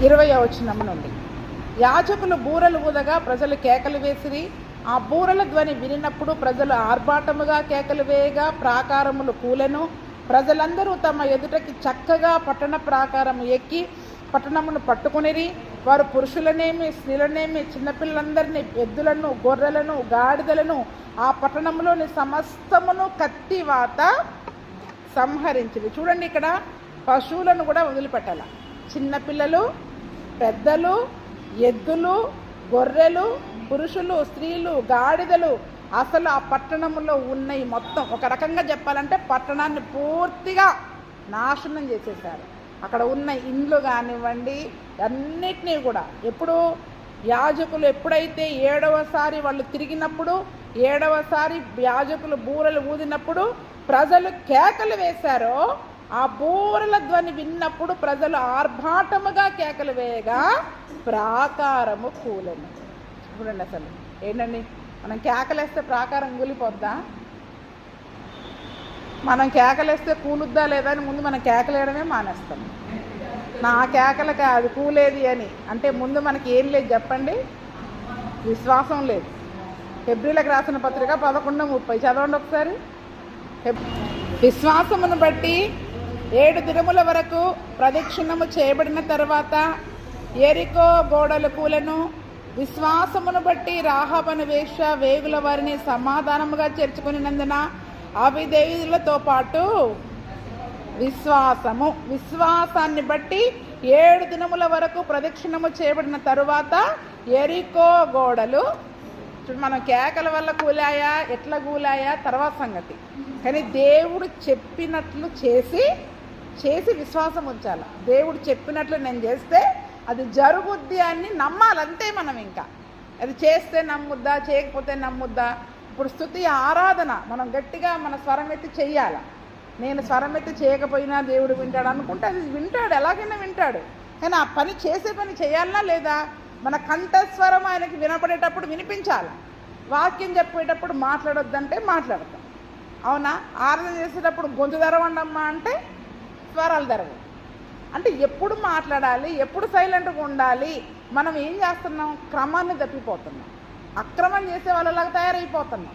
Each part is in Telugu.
20వ వచనం నుండి. యాజకులు బూరలు ఊదగా ప్రజలు కేకలు వేసిరి. ఆ బూరల ధ్వని వినినప్పుడు ప్రజలు ఆర్భాటముగా కేకలు వేయగా ప్రాకారములు కూలెను. ప్రజలందరూ తమ ఎదుటకి చక్కగా పట్టణ ప్రాకారము ఎక్కి పట్టణమును పట్టుకునిరి. వారు పురుషులనేమి స్త్రీలనేమి చిన్నపిల్లలందరినీ, ఎద్దులను, గొర్రెలను, గాడిదలను, ఆ పట్టణంలోని సమస్తమును కత్తివాత సంహరించింది. చూడండి, ఇక్కడ పశువులను కూడా వదిలిపెట్టాల. చిన్నపిల్లలు, పెద్దలు, ఎద్దులు, గొర్రెలు, పురుషులు, స్త్రీలు, గాడిదలు, అసలు ఆ పట్టణంలో ఉన్నాయి మొత్తం. ఒక రకంగా చెప్పాలంటే పట్టణాన్ని పూర్తిగా నాశనం చేసేసారు. అక్కడ ఉన్న ఇండ్లు కానివ్వండి, అన్నిటినీ కూడా. ఎప్పుడు యాజకులు ఎప్పుడైతే 7వసారి వాళ్ళు తిరిగినప్పుడు, 7వసారి యాజకులు బూరలు ఊదినప్పుడు ప్రజలు కేకలు వేశారో, ఆ బూరల ధ్వని విన్నప్పుడు ప్రజలు ఆర్భాటముగా కేకలు వేయగా ప్రాకారము కూలెను. చూడండి, అసలు ఏంటండి, మనం కేకలేస్తే ప్రాకారం కూలిపోద్దా? మనం కేకలేస్తే కూలుద్దా లేదా అని ముందు మనం కేకలేయడమే మానేస్తాం. నా కేకలకి అది కూలేది అని అంటే ముందు మనకి ఏం లేదు చెప్పండి? విశ్వాసం లేదు. హెబ్రీలకు రాసిన పత్రిక 11:30 చదవండి ఒకసారి. విశ్వాసమును బట్టి 7 దినముల వరకు ప్రదక్షిణము చేయబడిన తర్వాత యెరికో గోడలు కూలెను. విశ్వాసమును బట్టి రాహాబను వేశ్య వేగుల వారిని సమాధానముగా చేర్చుకునినందున అవిధేయులతో పాటు విశ్వాసాన్ని బట్టి 7 దినముల వరకు ప్రదక్షిణము చేయబడిన తరువాత యెరికో గోడలు. మనం కేకల వల్ల కూలాయా, ఎట్లా కూలాయా తర్వాత సంగతి. కానీ దేవుడు చెప్పినట్లు చేసి విశ్వాసం ఉంచాలి. దేవుడు చెప్పినట్లు నేను చేస్తే అది జరుగుద్ది అని నమ్మాలంతే. మనం ఇంకా అది చేస్తే నమ్ముద్దా, చేయకపోతే నమ్ముద్దా? ఇప్పుడు స్తుతి ఆరాధన మనం గట్టిగా మన స్వరం ఎత్తి చెయ్యాలి. నేను స్వరం ఎత్తి చేయకపోయినా దేవుడు వింటాడు అనుకుంటే అది వింటాడు, ఎలాగైనా వింటాడు. కానీ ఆ పని చేసే పని చేయాలనా లేదా? మన కంఠస్వరం ఆయనకి వినపడేటప్పుడు వినిపించాలి. వాక్యం చెప్పేటప్పుడు మాట్లాడొద్దంటే మాట్లాడతాం, అవునా? ఆరాధన చేసేటప్పుడు గొంతు తెరవండమ్మా అంటే స్వరాలు తెరవు. అంటే ఎప్పుడు మాట్లాడాలి, ఎప్పుడు సైలెంట్గా ఉండాలి? మనం ఏం చేస్తున్నాం? క్రమాన్ని తప్పిపోతున్నాం, అక్రమం చేసే వాళ్ళలాగా తయారైపోతున్నాం.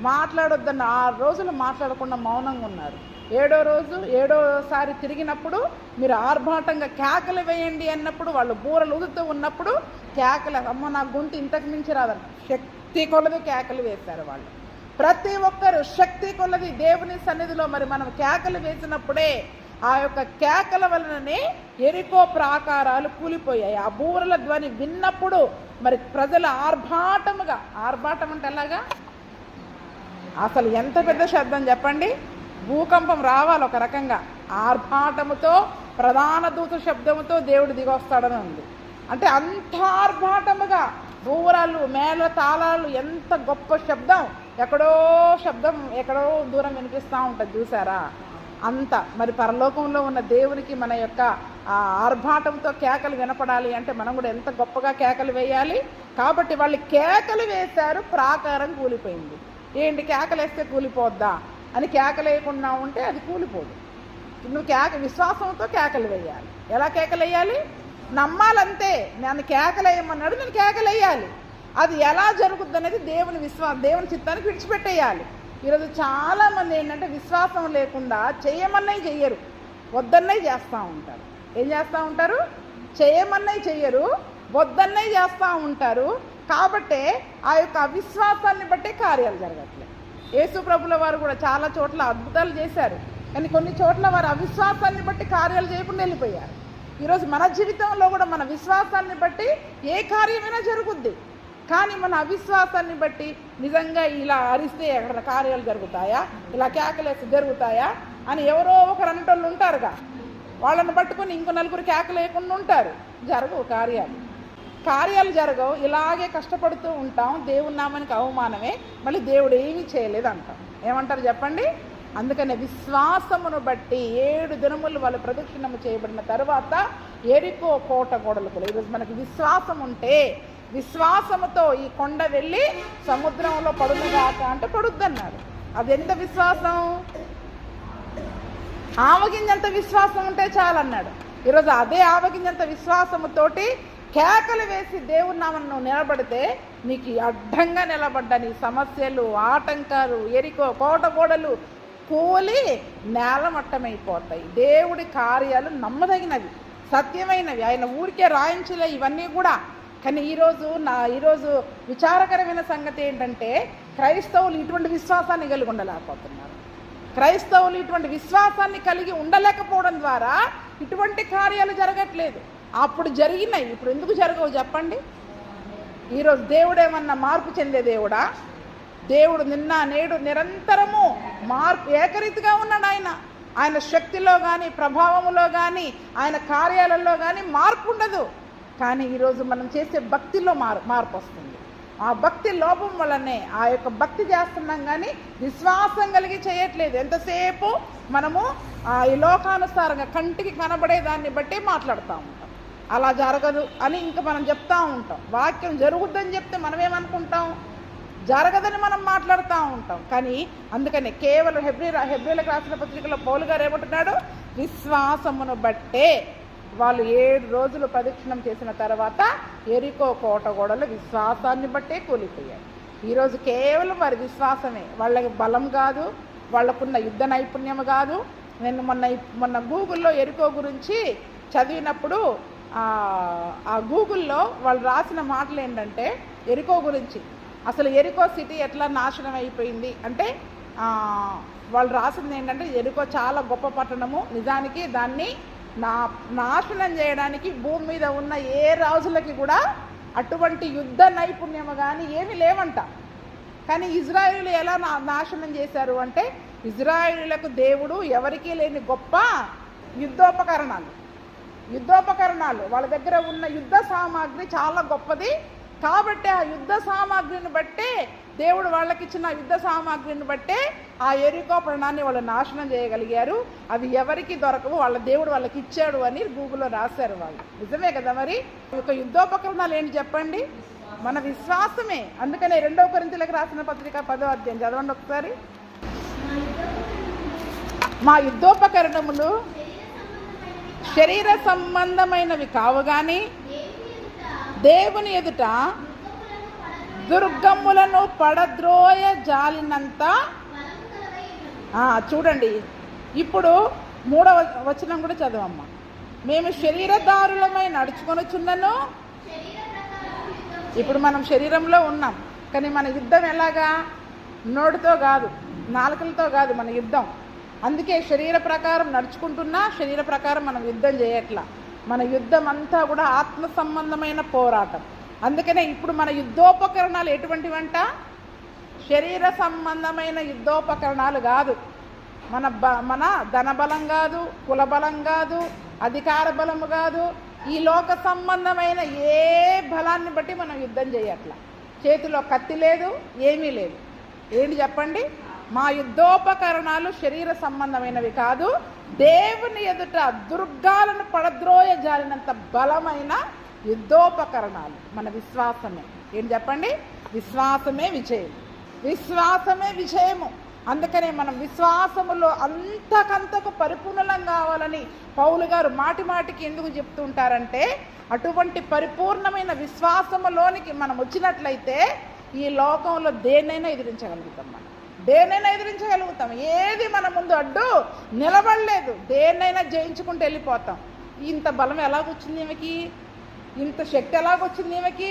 మాట్లాడొద్దన్న 6 రోజులు మాట్లాడకుండా మౌనంగా ఉన్నారు. 7వ రోజు 7వసారి తిరిగినప్పుడు మీరు ఆర్భాటంగా కేకలు వేయండి అన్నప్పుడు, వాళ్ళు బూరలు ఊదుతూ ఉన్నప్పుడు కేకలు, అమ్మ నా గొంతు ఇంతకు మించి రాదన్న శక్తి కొలది కేకలు వేశారు వాళ్ళు. ప్రతి ఒక్కరు శక్తి కొలది దేవుని సన్నిధిలో మరి మనం కేకలు వేసినప్పుడే ఆ యొక్క కేకల వలననే యెరికో ప్రాకారాలు కూలిపోయాయి. ఆ బూరల ధ్వని విన్నప్పుడు మరి ప్రజలు ఆర్భాటం అంటే ఎలాగా? అసలు ఎంత పెద్ద శబ్దం చెప్పండి? భూకంపం రావాలి ఒక రకంగా. ఆర్భాటముతో, ప్రధాన దూత శబ్దముతో దేవుడు దిగొస్తాడని ఉంది. అంటే అంత ఆర్భాటముగా బూరలు, మేళ తాళాలు, ఎంత గొప్ప శబ్దం! ఎక్కడో దూరం వినిపిస్తూ ఉంటుంది, చూసారా? అంత మరి పరలోకంలో ఉన్న దేవునికి మన యొక్క ఆర్భాటంతో కేకలు వినపడాలి అంటే మనం కూడా ఎంత గొప్పగా కేకలు వేయాలి. కాబట్టి వాళ్ళు కేకలు వేశారు, ప్రాకారం కూలిపోయింది. ఏంటి, కేకలేస్తే కూలిపోద్దా అని కేకలేయకుండా ఉంటే అది కూలిపోదు. నువ్వు విశ్వాసంతో కేకలు వేయాలి. ఎలా కేకలు వేయాలి? నమ్మాలంతే. నన్ను కేకలేయమన్నాడు, నేను కేకలేయాలి. అది ఎలా జరుగుద్ది అనేది దేవుని చిత్తానికి విడిచిపెట్టేయాలి. ఈరోజు చాలామంది ఏంటంటే విశ్వాసం లేకుండా చేయమన్నవి చెయ్యరు, వద్దన్నవి చేస్తూ ఉంటారు. ఏం చేస్తూ ఉంటారు? చేయమన్నవి చెయ్యరు, వద్దన్నవి చేస్తూ ఉంటారు. కాబట్టే ఆ యొక్క అవిశ్వాసాన్ని బట్టే కార్యాలు జరగట్లేదు. యేసు ప్రభుల వారు కూడా చాలా చోట్ల అద్భుతాలు చేశారు, కానీ కొన్ని చోట్ల వారు అవిశ్వాసాన్ని బట్టి కార్యాలు చేయకుండా వెళ్ళిపోయారు. ఈరోజు మన జీవితంలో కూడా మన విశ్వాసాన్ని బట్టి ఏ కార్యమైనా జరుగుద్ది. కానీ మన అవిశ్వాసాన్ని బట్టి నిజంగా ఇలా అరిస్తే ఎక్కడ కార్యాలు జరుగుతాయా, ఇలా కేకలేస్తే జరుగుతాయా అని ఎవరో ఒకరు అనేటోళ్ళు ఉంటారుగా, వాళ్ళని పట్టుకొని ఇంకో నలుగురు కేకలేయకుండా ఉంటారు. జరగవు కార్యాలు జరగవు. ఇలాగే కష్టపడుతూ ఉంటాం, దేవుని నామానికి అవమానమే, మళ్ళీ దేవుడు ఏమీ చేయలేదు అంటాం. ఏమంటారు చెప్పండి? అందుకనే విశ్వాసమును బట్టి 7 దినములు వాళ్ళు ప్రదక్షిణము చేయబడిన తర్వాత యెరికో కోట గోడలు కూడా. ఈరోజు మనకి విశ్వాసం ఉంటే, విశ్వాసముతో ఈ కొండ వెళ్ళి సముద్రంలో పడునుగాక అంటే పడుద్దన్నారు. అది ఎంత విశ్వాసం? ఆవగింజంత విశ్వాసం ఉంటే చాలన్నాడు. ఈరోజు అదే ఆవగింజంత విశ్వాసముతోటి కేకలు వేసి దేవుని నామమున నువ్వు నిలబడితే నీకు అడ్డంగా నిలబడ్డ నీ సమస్యలు, ఆటంకాలు, ఎరికో కోట గోడలు కూలి నేలమట్టమైపోతాయి. దేవుడి కార్యాలు నమ్మదగినవి, సత్యమైనవి. ఆయన ఊరికే రాయించలే ఇవన్నీ కూడా. కానీ ఈరోజు విచారకరమైన సంగతి ఏంటంటే క్రైస్తవులు ఇటువంటి విశ్వాసాన్ని కలిగి ఉండలేకపోతున్నారు. క్రైస్తవులు ఇటువంటి విశ్వాసాన్ని కలిగి ఉండలేకపోవడం ద్వారా ఇటువంటి కార్యాలు జరగట్లేదు. అప్పుడు జరిగినాయి, ఇప్పుడు ఎందుకు జరగవు చెప్పండి? ఈరోజు దేవుడేమన్నా మార్పు చెందే దేవుడా? దేవుడు నిన్న నేడు నిరంతరము ఏకరీతిగా ఉన్నాడు. ఆయన శక్తిలో కానీ, ప్రభావములో కానీ, ఆయన కార్యాలలో కానీ మార్పు ఉండదు. కానీ ఈరోజు మనం చేసే భక్తిలో మార్పు వస్తుంది. ఆ భక్తి లోపం వల్లనే ఆ యొక్క భక్తి చేస్తున్నాం, కానీ విశ్వాసం కలిగి చేయట్లేదు. ఎంతసేపు మనము ఈ లోకానుసారంగా కంటికి కనబడే దాన్ని బట్టి మాట్లాడుతూ ఉంటాం. అలా జరగదు అని ఇంకా మనం చెప్తూ ఉంటాం. వాక్యం జరుగుద్దని చెప్తే మనం ఏమనుకుంటాం? జరగదని మనం మాట్లాడుతూ ఉంటాం. కానీ అందుకని కేవలం హెబ్రీలకు రాసిన పత్రికలో పౌలు గారు ఏమంటున్నాడు? విశ్వాసమును బట్టే వాళ్ళు 7 రోజులు ప్రదక్షిణం చేసిన తర్వాత ఎరికో కోట గోడలు విశ్వాసాన్ని బట్టే కూలిపోయాయి. ఈరోజు కేవలం వారి విశ్వాసమే. వాళ్ళకి బలం కాదు, వాళ్ళకున్న యుద్ధ నైపుణ్యం కాదు. నేను మొన్న గూగుల్లో ఎరికో గురించి చదివినప్పుడు ఆ గూగుల్లో వాళ్ళు రాసిన మాటలు ఏంటంటే ఎరికో గురించి, అసలు ఎరికో సిటీ ఎట్లా నాశనం అయిపోయింది అంటే వాళ్ళు రాసింది ఏంటంటే ఎరికో చాలా గొప్ప పట్టణము, నిజానికి దాన్ని నాశనం చేయడానికి భూమి మీద ఉన్న ఏ రాజులకి కూడా అటువంటి యుద్ధ నైపుణ్యము కానీ ఏమీ లేవంట. కానీ ఇజ్రాయేలు ఎలా నాశనం చేశారు అంటే ఇజ్రాయేలులకు దేవుడు ఎవరికీ లేని గొప్ప యుద్ధోపకరణాలు వాళ్ళ దగ్గర ఉన్న యుద్ధ సామాగ్రి చాలా గొప్పది. కాబట్టి ఆ యుద్ధ సామాగ్రిని బట్టే దేవుడు వాళ్ళకి ఇచ్చిన యుద్ధ సామాగ్రిని బట్టే ఆ ఎరికో పట్టణాన్ని వాళ్ళు నాశనం చేయగలిగారు. అవి ఎవరికి దొరకవు, వాళ్ళ దేవుడు వాళ్ళకి ఇచ్చాడు అని గూగుల్లో రాశారు వాళ్ళు. నిజమే కదా? మరి ఒక యుద్ధోపకరణాలు ఏంటి చెప్పండి? మన విశ్వాసమే. అందుకనే 2 కొరింథీయులకు రాసిన పత్రిక 10వ అధ్యాయం చదవండి ఒకసారి. మా యుద్ధోపకరణములు శరీర సంబంధమైనవి కావు కానీ దేవుని ఎదుట దుర్గమ్ములను పడద్రోయ జాలినంత. చూడండి, ఇప్పుడు 3వ వచనం కూడా చదవమ్మా. మేము శరీరదారులమై నడుచుకొనుచున్నను. ఇప్పుడు మనం శరీరంలో ఉన్నాం, కానీ మన యుద్ధం ఎలాగా? నోటితో కాదు, నాలుకలతో కాదు మన యుద్ధం. అందుకే శరీర ప్రకారం నడుచుకుంటున్నా శరీర ప్రకారం మనం యుద్ధం చేయట్లా. మన యుద్ధం అంతా కూడా ఆత్మ సంబంధమైన పోరాటం. అందుకనే ఇప్పుడు మన యుద్ధోపకరణాలు ఎటువంటివంట? శరీర సంబంధమైన యుద్ధోపకరణాలు కాదు. మన ధనబలం కాదు, కులబలం కాదు, అధికార బలము కాదు. ఈ లోక సంబంధమైన ఏ బలాన్ని బట్టి మనం యుద్ధం చేయట్లా. చేతిలో కత్తి లేదు, ఏమీ లేదు. ఏంటి చెప్పండి? మా యుద్ధోపకరణాలు శరీర సంబంధమైనవి కాదు, దేవుని ఎదుట దుర్గాలను పడద్రోయ జాలినంత బలమైన యుద్ధోపకరణాలు. మన విశ్వాసమే. ఏంటి చెప్పండి? విశ్వాసమే విజయము. అందుకనే మనం విశ్వాసములో అంతకంతకు పరిపూర్ణం కావాలని పౌలు గారు మాటికి ఎందుకు చెప్తుంటారంటే అటువంటి పరిపూర్ణమైన విశ్వాసములోనికి మనం వచ్చినట్లయితే ఈ లోకంలో దేన్నైనా ఎదిరించగలుగుతాం. ఏది మన ముందు అడ్డు నిలబడలేదు. దేన్నైనా జయించుకుంటూ వెళ్ళిపోతాం. ఇంత బలం ఎలాగొచ్చింది ఈమెకి? ఇంత శక్తి ఎలాగొచ్చింది ఈమెకి?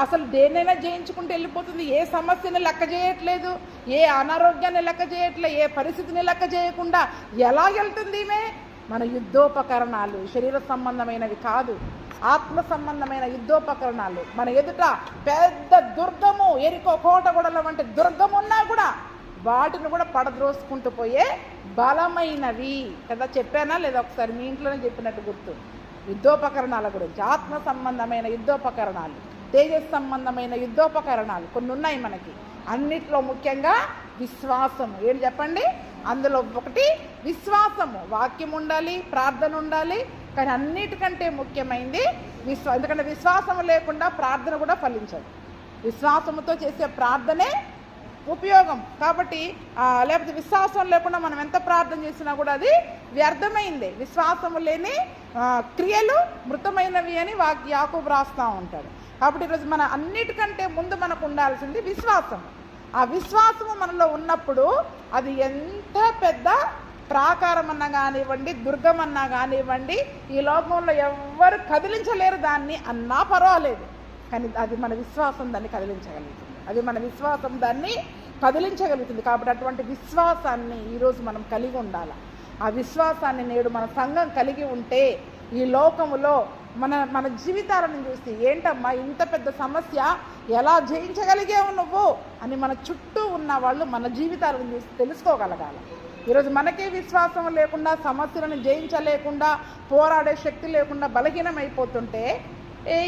అసలు దేన్నైనా జయించుకుంటూ వెళ్ళిపోతుంది. ఏ సమస్యని లెక్క చేయట్లేదు, ఏ అనారోగ్యాన్ని లెక్క చేయట్లేదు, ఏ పరిస్థితిని లెక్క చేయకుండా ఎలా వెళ్తుంది ఈమె? మన యుద్ధోపకరణాలు శరీర సంబంధమైనవి కాదు, ఆత్మ సంబంధమైన యుద్ధోపకరణాలు. మన ఎదుట పెద్ద దుర్గము, ఎరికో కోటగొడల వంటి దుర్గం ఉన్నా కూడా వాటిని కూడా పడద్రోసుకుంటూ పోయే బలమైనవి కదా. చెప్పానా లేదా? ఒకసారి మీ ఇంట్లోనే చెప్పినట్టు గుర్తు. యుద్ధోపకరణాల గురించి ఆత్మ సంబంధమైన యుద్ధోపకరణాలు, తేజస్ సంబంధమైన యుద్ధోపకరణాలు కొన్ని ఉన్నాయి మనకి. అన్నిట్లో ముఖ్యంగా విశ్వాసము. ఏంటి చెప్పండి? అందులో ఒకటి విశ్వాసము. వాక్యం ఉండాలి, ప్రార్థన ఉండాలి, కానీ అన్నిటికంటే ముఖ్యమైనది ఎందుకంటే విశ్వాసము లేకుండా ప్రార్థన కూడా ఫలించదు. విశ్వాసముతో చేసే ప్రార్థనే ఉపయోగం. కాబట్టి లేకపోతే విశ్వాసం లేకుండా మనం ఎంత ప్రార్థన చేసినా కూడా అది వ్యర్థమైంది. విశ్వాసము లేని క్రియలు మృతమైనవి అని యాకోబు రాస్తూ ఉంటాడు. కాబట్టి ఈరోజు మన అన్నిటికంటే ముందు మనకు ఉండాల్సింది విశ్వాసం. ఆ విశ్వాసము మనలో ఉన్నప్పుడు అది ఎంత పెద్ద ప్రాకారం అన్నా కానివ్వండి, దుర్గం అన్నా కానివ్వండి, ఈ లోకంలో ఎవ్వరు కదిలించలేరు దాన్ని అన్నా పర్వాలేదు. కానీ అది మన విశ్వాసం దాన్ని కదిలించగలుగుతుంది. అది మన విశ్వాసం దాన్ని కదిలించగలుగుతుంది. కాబట్టి అటువంటి విశ్వాసాన్ని ఈరోజు మనం కలిగి ఉండాలి. ఆ విశ్వాసాన్ని నేడు మన సంఘం కలిగి ఉంటే ఈ లోకములో మన జీవితాలను చూసి ఏంటమ్మా ఇంత పెద్ద సమస్య ఎలా జయించగలిగావు నువ్వు అని మన చుట్టూ ఉన్న వాళ్ళు మన జీవితాలను చూసి తెలుసుకోగలగాలి. ఈరోజు మనకే విశ్వాసం లేకుండా, సమస్యలను జయించలేకుండా, పోరాడే శక్తి లేకుండా బలహీనమైపోతుంటే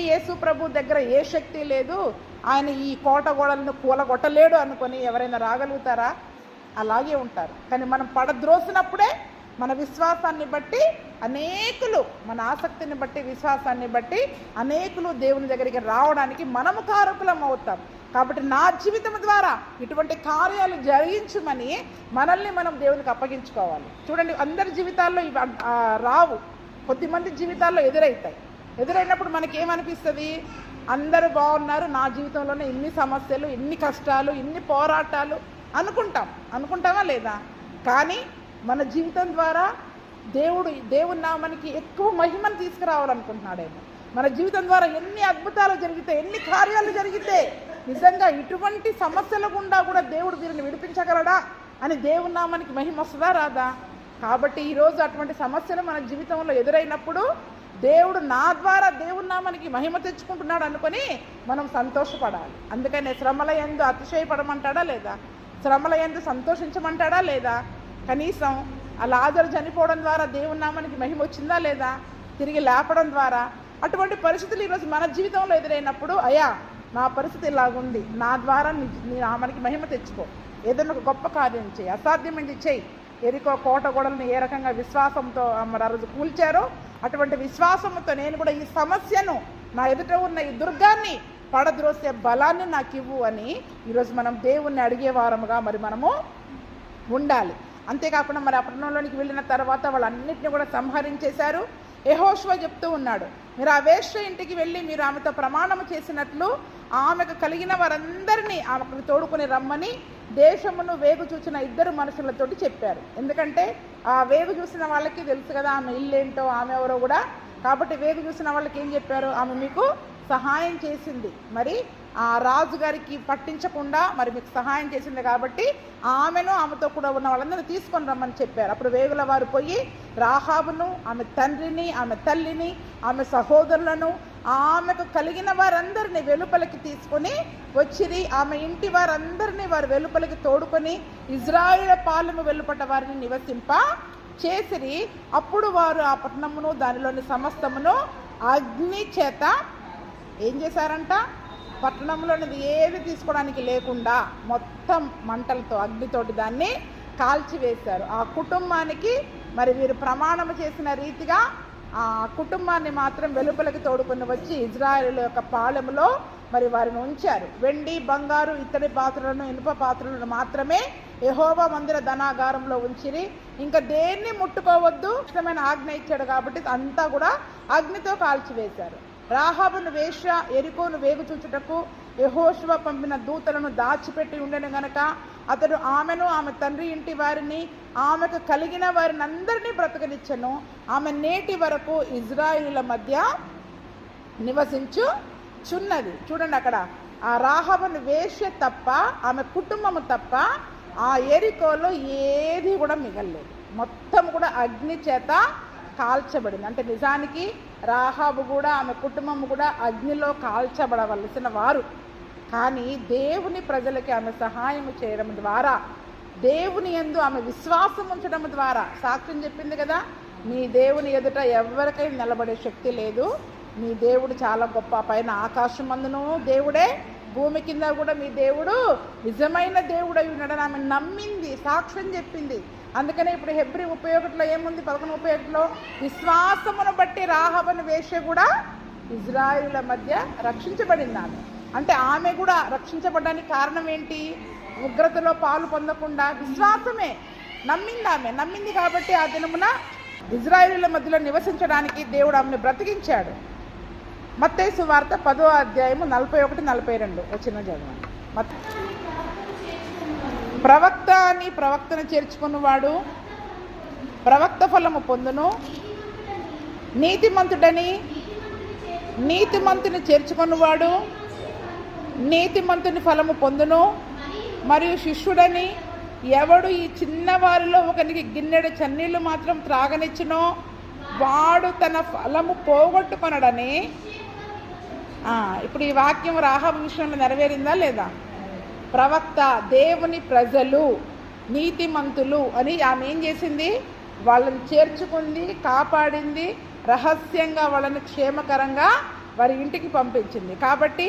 యేసు ప్రభు దగ్గర ఏ శక్తి లేదు, ఆయన ఈ కోట గోడలను కూలగొట్టలేడు అనుకొని ఎవరైనా రాగలుగుతారా? అలాగే ఉంటారు. కానీ మనం పడద్రోసినప్పుడే మన విశ్వాసాన్ని బట్టి అనేకులు, మన ఆసక్తిని బట్టి, విశ్వాసాన్ని బట్టి అనేకులు దేవుని దగ్గరికి రావడానికి మనము కారకులం అవుతాం. కాబట్టి నా జీవితం ద్వారా ఇటువంటి కార్యాలు జరిగించమని మనల్ని మనం దేవునికి అప్పగించుకోవాలి. చూడండి, అందరి జీవితాల్లో ఇవి రావు, కొద్దిమంది జీవితాల్లో ఎదురవుతాయి. ఎదురైనప్పుడు మనకేమనిపిస్తుంది? అందరూ బాగున్నారు, నా జీవితంలోనే ఇన్ని సమస్యలు, ఇన్ని కష్టాలు, ఇన్ని పోరాటాలు అనుకుంటామా లేదా? కానీ మన జీవితం ద్వారా దేవుని నామానికి ఎక్కువ మహిమను తీసుకురావాలనుకుంటున్నాడేమో. మన జీవితం ద్వారా ఎన్ని అద్భుతాలు జరిగితే, ఎన్ని కార్యాలు జరిగితే నిజంగా ఇటువంటి సమస్యల గుండా కూడా దేవుడు వీరిని విడిపించగలడా అని దేవుని నామానికి మహిమ వస్తుందా రాదా? కాబట్టి ఈరోజు అటువంటి సమస్యలు మన జీవితంలో ఎదురైనప్పుడు దేవుడు నా ద్వారా దేవుని నామానికి మహిమ తెచ్చుకుంటున్నాడు అనుకొని మనం సంతోషపడాలి. అందుకనే శ్రమల యందు అతిశయపడమంటాడా లేదా? శ్రమల యందు సంతోషించమంటాడా లేదా? కనీసం ఆ లాజరు చనిపోవడం ద్వారా దేవుని నామానికి మహిమ వచ్చిందా లేదా? తిరిగి లేపడం ద్వారా. అటువంటి పరిస్థితులు ఈరోజు మన జీవితంలో ఎదురైనప్పుడు, అయ్యా నా పరిస్థితి ఇలాగుంది, నా ద్వారా నీ నామానికి మహిమ తెచ్చుకో, ఏదైనా ఒక గొప్ప కార్యం చేయి, అసాధ్యమైంది చేయి. ఎరికో కోట గోడలను ఏ రకంగా విశ్వాసంతో మరి ఆ రోజు కూల్చారో అటువంటి విశ్వాసంతో నేను కూడా ఈ సమస్యను, నా ఎదుట ఉన్న ఈ దుర్గాన్ని పడద్రోసే బలాన్ని నాకు ఇవ్వు అని ఈరోజు మనం దేవుణ్ణి అడిగేవారముగా మరి మనము ఉండాలి. అంతేకాకుండా మరి ఆ పట్టణంలోనికి వెళ్ళిన తర్వాత వాళ్ళన్నింటినీ కూడా సంహరించేశారు. యెహోషువ చెప్తూ ఉన్నాడు, మీరు ఆ వేశ్య ఇంటికి వెళ్ళి మీరు ఆమెతో ప్రమాణము చేసినట్లు ఆమెకు కలిగిన వారందరినీ ఆమెకు తోడుకొని రమ్మని దేశమును వేగు చూసిన 2 మనుషులతోటి చెప్పారు. ఎందుకంటే ఆ వేగు చూసిన వాళ్ళకి తెలుసు కదా ఆమె ఇల్లేంటో, ఆమె ఎవరో కూడా. కాబట్టి వేగు చూసిన వాళ్ళకి ఏం చెప్పారు? ఆమె మీకు సహాయం చేసింది, మరి ఆ రాజుగారికి పట్టించకుండా మరి మీకు సహాయం చేసింది కాబట్టి ఆమెను ఆమెతో కూడా ఉన్న వాళ్ళందరినీ తీసుకొని రమ్మని చెప్పారు. అప్పుడు వేగుల వారు పోయి రాహాబును, ఆమె తండ్రిని, ఆమె తల్లిని, ఆమె సహోదరులను, ఆమెకు కలిగిన వారందరినీ వెలుపలికి తీసుకొని వచ్చిరి. ఆమె ఇంటి వారందరినీ వారు వెలుపలికి తోడుకొని ఇజ్రాయేలు పాలెము వెలుపట వారిని నివసింప చేసిరి. అప్పుడు వారు ఆ పట్టణమును దానిలోని సమస్తమును అగ్ని చేత ఏం చేశారంట? పట్టణంలోనిది ఏది తీసుకోవడానికి లేకుండా మొత్తం మంటలతో, అగ్నితోటి దాన్ని కాల్చివేశారు. ఆ కుటుంబానికి మరి వీరు ప్రమాణము చేసిన రీతిగా ఆ కుటుంబాన్ని మాత్రం వెలుపలికి తోడుకొని వచ్చి ఇజ్రాయేలు యొక్క పాలెములో మరి వారిని ఉంచారు. వెండి, బంగారు, ఇత్తడి పాత్రలను, ఇనుప పాత్రలను మాత్రమే యెహోవా మందిర ధనాగారంలో ఉంచిరి. ఇంకా దేన్ని ముట్టుకోవద్దు, ఇష్టమైన ఆజ్ఞ ఇచ్చాడు కాబట్టి అంతా కూడా అగ్నితో కాల్చివేశారు. రాహాబును వేశ్య ఎరికోను వేగు చూచుటకు యెహోషువ పంపిన దూతలను దాచిపెట్టి ఉండెను గనక అతడు ఆమెను, ఆమె తండ్రి ఇంటి వారిని, ఆమెకు కలిగిన వారిని అందరినీ బ్రతకనిచ్చెను. ఆమె నేటి వరకు ఇజ్రాయేలుల మధ్య నివసించుచున్నది. చూడండి, అక్కడ ఆ రాహాబును వేశ్య తప్ప, ఆమె కుటుంబము తప్ప ఆ ఎరికోలో ఏది కూడా మిగలలేదు. మొత్తం కూడా అగ్ని చేత కాల్చబడింది. అంటే నిజానికి రాహాబు కూడా, ఆమె కుటుంబం కూడా అగ్నిలో కాల్చబడవలసిన వారు. కానీ దేవుని ప్రజలకి ఆమె సహాయం చేయడం ద్వారా, దేవుని యందు ఆమె విశ్వాసం ఉంచడం ద్వారా సాక్ష్యం చెప్పింది కదా, మీ దేవుని ఎదుట ఎవరికైనా నిలబడే శక్తి లేదు, మీ దేవుడు చాలా గొప్ప, పైన ఆకాశం అందును దేవుడే, భూమి కింద కూడా మీ దేవుడు నిజమైన దేవుడు అయి ఉన్నాడని ఆమె నమ్మింది, సాక్ష్యం చెప్పింది. అందుకనే ఇప్పుడు హెబ్రీ 31లో ఏముంది? 11:31లో విశ్వాసమును బట్టి రాహాబును వేశ్య కూడా ఇజ్రాయేలుల మధ్య రక్షించబడింది ఆమె. అంటే ఆమె కూడా రక్షించబడడానికి కారణం ఏంటి? ఉగ్రతలో పాలు పొందకుండా విశ్వాసమే నమ్మింది కాబట్టి ఆ దినమున ఇజ్రాయేలీల మధ్యలో నివసించడానికి దేవుడు ఆమెను బ్రతికించాడు. మత్తయి సువార్త 10వ అధ్యాయము 41-42 వచ్చిన చదవండి. ప్రవక్త అని ప్రవక్తను చేర్చుకున్నవాడు ప్రవక్త ఫలము పొందును, నీతిమంతుడని నీతిమంతుని చేర్చుకున్నవాడు నీతిమంతుని ఫలము పొందును, మరియు శిష్యుడని ఎవడు ఈ చిన్నవారిలో ఒకరికి గిన్నెడు చన్నీళ్ళు మాత్రం త్రాగనిచ్చునో వాడు తన ఫలము పోగొట్టుకొనడని. ఇప్పుడు ఈ వాక్యం రాహాబు విషయంలో నెరవేరిందా లేదా? ప్రవక్త, దేవుని ప్రజలు, నీతిమంతులు అని ఆమె ఏం చేసింది? వాళ్ళని చేర్చుకుంది, కాపాడింది, రహస్యంగా వాళ్ళని క్షేమకరంగా వారి ఇంటికి పంపించింది. కాబట్టి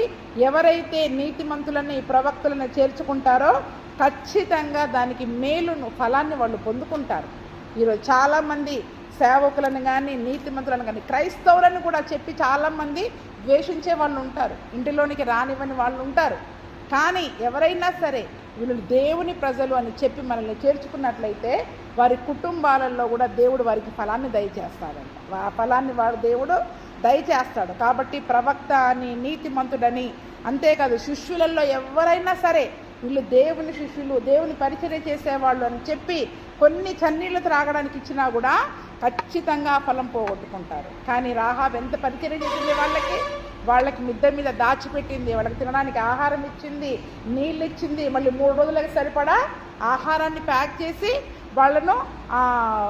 ఎవరైతే నీతిమంతులను ఈ ప్రవక్తలను చేర్చుకుంటారో ఖచ్చితంగా దానికి మేలును ఫలాన్ని వాళ్ళు పొందుకుంటారు. ఈరోజు చాలామంది సేవకులను కానీ నీతిమంతులను కానీ క్రైస్తవులను కూడా చెప్పి చాలామంది ద్వేషించే వాళ్ళు ఉంటారు, ఇంటిలోనికి రానివ్వని వాళ్ళు ఉంటారు. కానీ ఎవరైనా సరే వీళ్ళు దేవుని ప్రజలు అని చెప్పి మనల్ని చేర్చుకున్నట్లయితే వారి కుటుంబాలలో కూడా దేవుడు వారికి ఫలాన్ని దయచేస్తాడంట. ఆ ఫలాన్ని వాడు దేవుడు దయచేస్తాడు. కాబట్టి ప్రవక్త అని, నీతిమంతుడని, అంతేకాదు శిష్యులలో ఎవరైనా సరే వీళ్ళు దేవుని శిష్యులు, దేవుని పరిచర్య చేసేవాళ్ళు అని చెప్పి కొన్ని చన్నీళ్ళు త్రాగడానికి ఇచ్చినా కూడా ఖచ్చితంగా ఫలం పోగొట్టుకుంటారు. కానీ రాహాబు ఎంత పరిచర్య చేసింది? వాళ్ళకి మిద్ద మీద దాచిపెట్టింది, వాళ్ళకి తినడానికి ఆహారం ఇచ్చింది, నీళ్ళు ఇచ్చింది, మళ్ళీ 3 రోజులకి సరిపడా ఆహారాన్ని ప్యాక్ చేసి వాళ్ళను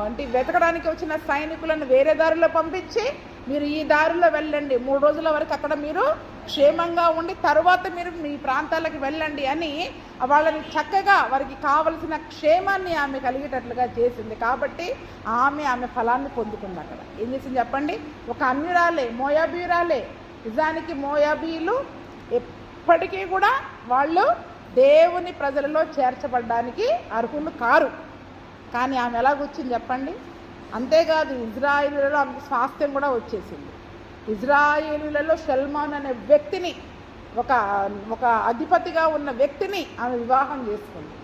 అంటే వెతకడానికి వచ్చిన సైనికులను వేరే దారిలో పంపించి మీరు ఈ దారిలో వెళ్ళండి, 3 రోజుల వరకు అక్కడ మీరు క్షేమంగా ఉండి తర్వాత మీరు మీ ప్రాంతాలకు వెళ్ళండి అని వాళ్ళని చక్కగా వారికి కావలసిన క్షేమాన్ని ఆమె కలిగేటట్లుగా చేసింది. కాబట్టి ఆమె ఫలాన్ని పొందుకుంది. అక్కడ ఏం చేసింది చెప్పండి? ఒక అన్యురాలే, మోయాబీయురాలే. నిజానికి మోయాబీయులు ఎప్పటికీ కూడా వాళ్ళు దేవుని ప్రజలలో చేర్చబడడానికి అర్హులు కారు. కానీ ఆమె ఎలాగొచ్చింది చెప్పండి? అంతేకాదు ఇజ్రాయేలులలో ఆమెకు స్వాస్థ్యం కూడా వచ్చేసింది. ఇజ్రాయేలులలో షల్మాన్ అనే వ్యక్తిని, ఒక అధిపతిగా ఉన్న వ్యక్తిని ఆమె వివాహం చేసుకుంది.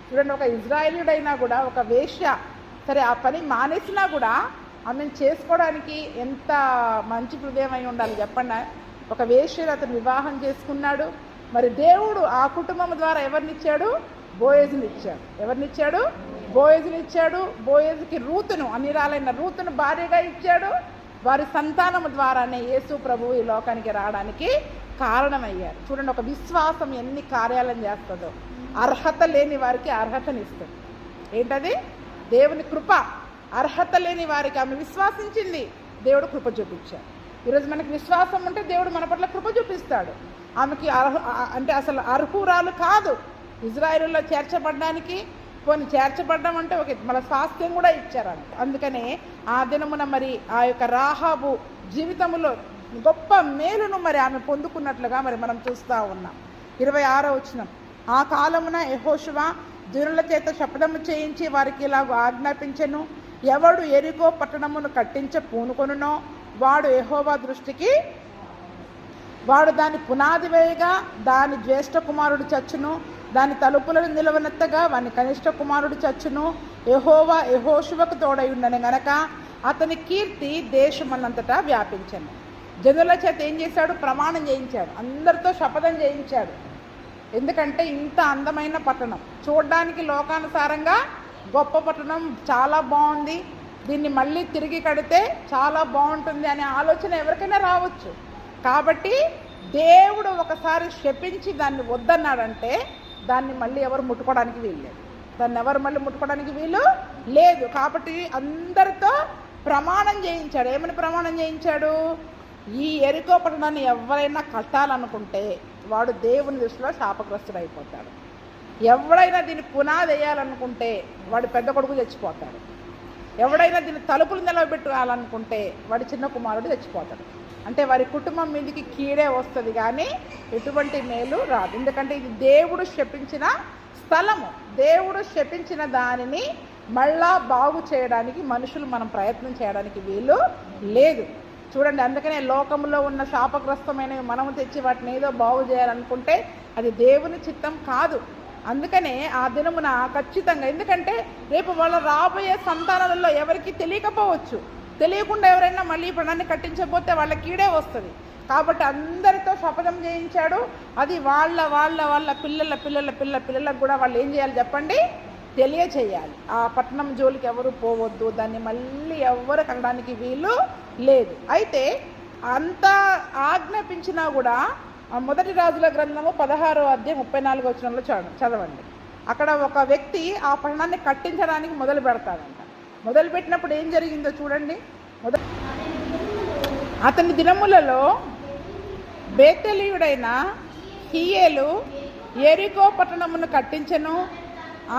చూడండి, ఒక ఇజ్రాయేలుడైనా కూడా ఒక వేశ్య సరే ఆ పని మానేసినా కూడా ఆమెను చేసుకోవడానికి ఎంత మంచి హృదయం అయి ఉండాలి చెప్పండి. ఒక వేశ్యను అతను వివాహం చేసుకున్నాడు. మరి దేవుడు ఆ కుటుంబం ద్వారా ఎవరినిచ్చాడు? బోయజునిచ్చాడు. ఎవరినిచ్చాడు? బోయజునిచ్చాడు. బోయజుకి రూతును, అన్నిరాలైన రూతును భార్యగా ఇచ్చాడు. వారి సంతానము ద్వారానే యేసు ప్రభువు ఈ లోకానికి రావడానికి కారణమయ్యారు. చూడండి, ఒక విశ్వాసం ఎన్ని కార్యాలను చేస్తుందో. అర్హత లేని వారికి అర్హతనిస్తుంది. ఏంటది? దేవుని కృప. అర్హత లేని వారికి ఆమె విశ్వాసించింది, దేవుడు కృప చూపించాడు. ఈరోజు మనకి విశ్వాసం ఉంటే దేవుడు మన పట్ల కృప చూపిస్తాడు. ఆమెకి అంటే అసలు అర్హురాలు కాదు ఇజ్రాయేలులో చేర్చబడడానికి. కొన్ని చేర్చబడ్డం అంటే మన స్వాస్థ్యం కూడా ఇచ్చారు. అందుకనే ఆ దినమున మరి ఆ యొక్క రాహాబు జీవితంలో గొప్ప మేలును మరి ఆమె పొందుకున్నట్లుగా మరి మనం చూస్తూ ఉన్నాం. 26వ వచనం, ఆ కాలమున యెహోషువ జనుల చేత శపథము చేయించి వారికి ఇలాగ ఆజ్ఞాపించెను, ఎవడు యెరికో పట్టణమును కట్టించ పూనుకొనునో వాడు యెహోవా దృష్టికి వాడు దాని పునాది వేయగా దాని జ్యేష్ఠ కుమారుడు చచ్చును, దాని తలుపులను నిలవనెత్తగా వాని కనిష్ట కుమారుడు చచ్చును. యెహోవా యెహోషువకు తోడై ఉండని గనక అతని కీర్తి దేశమన్నంతటా వ్యాపించను. జనుల చేత ఏం చేశాడు? ప్రమాణం చేయించాడు, అందరితో శపథం చేయించాడు. ఎందుకంటే ఇంత అందమైన పట్టణం, చూడడానికి లోకానుసారంగా గొప్ప పట్టణం, చాలా బాగుంది, దీన్ని మళ్ళీ తిరిగి కడితే చాలా బాగుంటుంది అనే ఆలోచన ఎవరికైనా రావచ్చు. కాబట్టి దేవుడు ఒకసారి శపించి దాన్ని వద్దన్నాడంటే దాన్ని మళ్ళీ ఎవరు ముట్టుకోవడానికి వీలు లేదు. వీలు లేదు. కాబట్టి అందరితో ప్రమాణం చేయించాడు. ఏమని ప్రమాణం చేయించాడు? ఈ యెరికో పట్టణాన్ని ఎవరైనా కట్టాలనుకుంటే వాడు దేవుని దృష్టిలో శాపగ్రస్తుడు అయిపోతాడు. ఎవడైనా దీన్ని పునాది వేయాలనుకుంటే వాడి పెద్ద కొడుకు చచ్చిపోతాడు. ఎవడైనా దీన్ని తలుపులు నిలబెట్టాలనుకుంటే వాడి చిన్న కుమారుడు చచ్చిపోతాడు. అంటే వారి కుటుంబం మీదకి కీడే వస్తుంది, కానీ ఎటువంటి మేలు రాదు. ఎందుకంటే ఇది దేవుడు శపించిన స్థలము. దేవుడు శపించిన దానిని మళ్ళా బాగు చేయడానికి మనుషులు మనం ప్రయత్నం చేయడానికి వీలు లేదు. చూడండి, అందుకనే లోకంలో ఉన్న శాపగ్రస్తమైనవి మనము తెచ్చి వాటిని ఏదో బాగు చేయాలనుకుంటే అది దేవుని చిత్తం కాదు. అందుకనే ఆ దినమున ఖచ్చితంగా, ఎందుకంటే రేపు వాళ్ళ రాబోయే సంతానాలలో ఎవరికి తెలియకపోవచ్చు, తెలియకుండా ఎవరైనా మళ్ళీ ఈ పణాన్ని కట్టించకపోతే వాళ్ళ కీడే వస్తుంది. కాబట్టి అందరితో శపథం చేయించాడు. అది వాళ్ళ వాళ్ళ వాళ్ళ పిల్లల పిల్లల పిల్లల పిల్లలకు కూడా వాళ్ళు ఏం చేయాలి చెప్పండి, తెలియచేయాలి. ఆ పట్టణం జోలికి ఎవరు పోవద్దు, దాన్ని మళ్ళీ ఎవరు కనడానికి వీలు లేదు. అయితే అంత ఆజ్ఞాపించినా కూడా మొదటి రాజుల గ్రంథము 16వ అధ్యాయం 34వ వచనంలో చదవండి. అక్కడ ఒక వ్యక్తి ఆ పట్టణాన్ని కట్టించడానికి మొదలు పెడతాడంట. మొదలు పెట్టినప్పుడు ఏం జరిగిందో చూడండి. అతని దినములలో బేతెలీయుడైన హీయేలు యెరికో పట్టణమును కట్టించెను.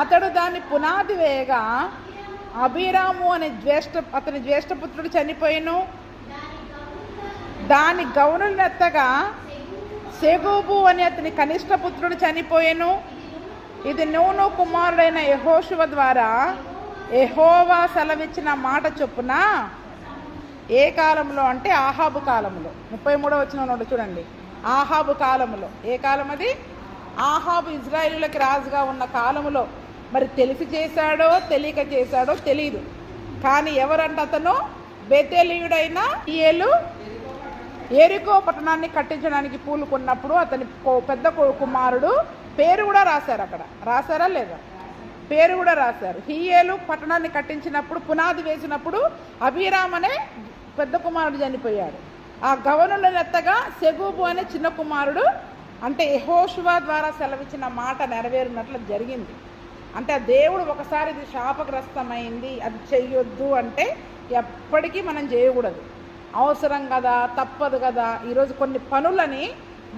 అతడు దాని పునాది వేయగా అబీరాము అనే అతని జ్యేష్ఠపుత్రుడు చనిపోయెను. దాని గౌనులను ఎత్తగా సెగూబు అని అతని కనిష్ట పుత్రుడు చనిపోయెను. ఇది నూను కుమారుడైన యెహోషువ ద్వారా యెహోవా సెలవిచ్చిన మాట చొప్పున ఏ కాలంలో అంటే ఆహాబు కాలంలో. 33వ వచనంలో చూడండి. ఆహాబు కాలంలో. ఏ కాలం అది? ఆహాబు ఇజ్రాయేలులకు రాజుగా ఉన్న కాలములో. మరి తెలిసి చేశాడో తెలియక చేశాడో తెలియదు, కానీ ఎవరంటే అతను బేతేలీయుడైన హీయేలు యెరికో పట్టణాన్ని కట్టించడానికి పూనుకున్నప్పుడు అతని పెద్ద కుమారుడు పేరు కూడా రాశారు. అక్కడ రాశారా లేదా? పేరు కూడా రాశారు. హీయేలు పట్టణాన్ని కట్టించినప్పుడు, పునాది వేసినప్పుడు అబీరామ్ అనే పెద్ద కుమారుడు చనిపోయాడు. ఆ గవనులను ఎత్తగా సెగూబు అనే చిన్న కుమారుడు, అంటే యెహోషువ ద్వారా సెలవిచ్చిన మాట నెరవేరినట్లు జరిగింది. అంటే ఆ దేవుడు ఒకసారి ఇది శాపగ్రస్తమైంది, అది చెయ్యొద్దు అంటే ఎప్పటికీ మనం చేయకూడదు. అవసరం కదా, తప్పదు కదా. ఈరోజు కొన్ని పనులని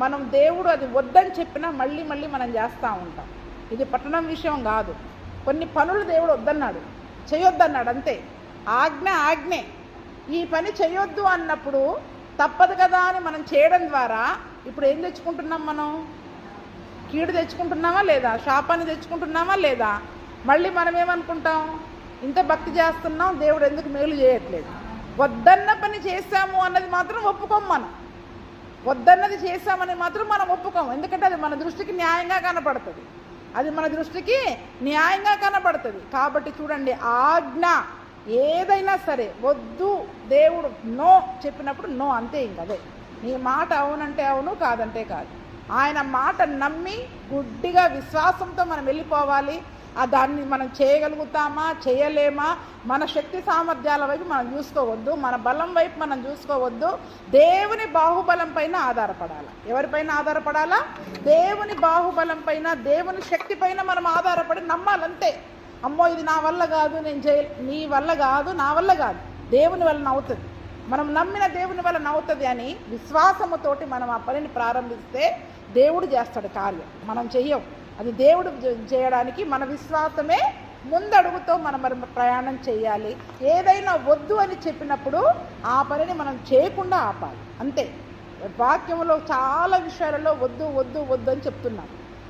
మనం దేవుడు అది వద్దని చెప్పినా మళ్ళీ మళ్ళీ మనం చేస్తూ ఉంటాం. ఇది పట్టణం విషయం కాదు. కొన్ని పనులు దేవుడు వద్దన్నాడు, చేయొద్దన్నాడు, అంతే. ఆజ్ఞే. ఈ పని చేయొద్దు అన్నప్పుడు తప్పదు కదా అని మనం చేయడం ద్వారా ఇప్పుడు ఏం తెచ్చుకుంటున్నాం? మనం కీడు తెచ్చుకుంటున్నామా లేదా? శాపాన్ని తెచ్చుకుంటున్నామా లేదా? మళ్ళీ మనం ఏమనుకుంటాం? ఇంత భక్తి చేస్తున్నాం, దేవుడు ఎందుకు మేలు చేయట్లేదు? వద్దన్న పని చేశాము అన్నది మాత్రం ఒప్పుకోం. మనం వద్దన్నది చేశామని మాత్రం మనం ఒప్పుకోం. ఎందుకంటే అది మన దృష్టికి న్యాయంగా కనపడుతుంది. అది మన దృష్టికి న్యాయంగా కనపడుతుంది. కాబట్టి చూడండి, ఆజ్ఞ ఏదైనా సరే వద్దు, దేవుడు నో చెప్పినప్పుడు నో, అంతే. ఇంక అదే నీ మాట అవునంటే అవును, కాదంటే కాదు. ఆయన మాట నమ్మి గుడ్డిగా విశ్వాసంతో మనం వెళ్ళిపోవాలి. దాన్ని మనం చేయగలుగుతామా, చేయలేమా, మన శక్తి సామర్థ్యాల వైపు మనం చూసుకోవద్దు, మన బలం వైపు మనం చూసుకోవద్దు. దేవుని బాహుబలం పైన ఆధారపడాలి. ఎవరిపైన ఆధారపడాలా? దేవుని బాహుబలం పైన, దేవుని శక్తి పైన మనం ఆధారపడి నమ్మాలంతే. అమ్మో ఇది నా వల్ల కాదు, నేను నీ వల్ల కాదు, నా వల్ల కాదు, దేవుని వలన అవుతుంది, మనం నమ్మిన దేవుని వలన అవుతుంది అని విశ్వాసముతోటి మనం ఆ పనిని ప్రారంభిస్తే దేవుడు చేస్తాడు కార్యం. మనం చెయ్యం. అది దేవుడు చేయడానికి మన విశ్వాసమే ముందడుగుతో మనం ప్రయాణం చేయాలి. ఏదైనా వద్దు అని చెప్పినప్పుడు ఆ పనిని మనం చేయకుండా ఆపాలి, అంతే. వాక్యంలో చాలా విషయాలలో వద్దు వద్దు వద్దు అని చెప్తున్నాం.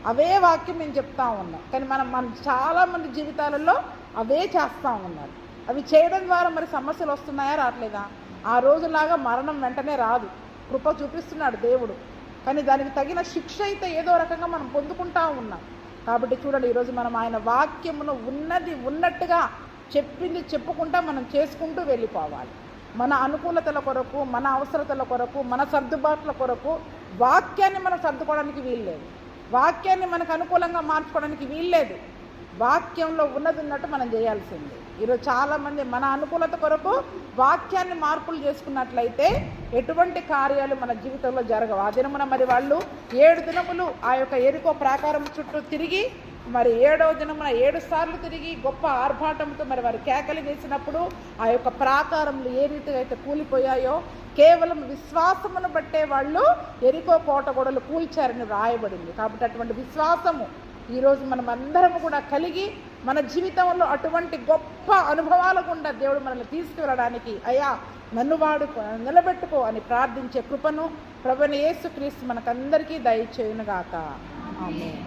అవే వాక్యం నేను చెప్తా ఉన్నాం, కానీ మనం చాలామంది జీవితాలలో అవే చేస్తూ ఉన్నారు. అవి చేయడం ద్వారా మరి సమస్యలు వస్తున్నాయా, రావట్లేదా? ఆ రోజులాగా మరణం వెంటనే రాదు, కృప చూపిస్తున్నాడు దేవుడు. కానీ దానికి తగిన శిక్ష అయితే ఏదో రకంగా మనం పొందుకుంటా ఉన్నాం. కాబట్టి చూడండి, ఈరోజు మనం ఆయన వాక్యమును ఉన్నది ఉన్నట్టుగా చెప్పింది చెప్పుకుంటా మనం చేసుకుంటూ వెళ్ళిపోవాలి. మన అనుకూలతల కొరకు, మన అవసరతల కొరకు, మన సర్దుబాట్ల కొరకు వాక్యాన్ని మనం సర్దుకోవడానికి వీల్లేదు. వాక్యాన్ని మనకు అనుకూలంగా మార్చుకోవడానికి వీల్లేదు. వాక్యంలో ఉన్నది ఉన్నట్టు మనం చేయాల్సింది. ఈరోజు చాలామంది మన అనుకూలత కొరకు వాక్యాన్ని మార్పులు చేసుకున్నట్లయితే ఎటువంటి కార్యాలు మన జీవితంలో జరగవు. ఆ దినమున మరి వాళ్ళు 7 దినములు ఆ యొక్క యెరికో ప్రాకారం చుట్టూ తిరిగి, మరి 7వ దినమున 7 సార్లు తిరిగి గొప్ప ఆర్భాటంతో మరి వారు కేకలు వేసినప్పుడు ఆ యొక్క ప్రాకారములు ఏ రీతిగా అయితే కూలిపోయాయో, కేవలం విశ్వాసమును బట్టే వాళ్ళు యెరికో కోట గోడలు కూల్చారని రాయబడింది. కాబట్టి అటువంటి విశ్వాసము ఈరోజు మనం అందరము కూడా కలిగి మన జీవితంలో అటువంటి గొప్ప అనుభవాల గుండా దేవుడు మనల్ని తీసుకువెళ్ళడానికి, అయ్యా నన్ను వాడుకో, నిలబెట్టుకో అని ప్రార్థించే కృపను ప్రభువైన యేసుక్రీస్తు మనకందరికీ దయచేయునుగాక. ఆమేన్.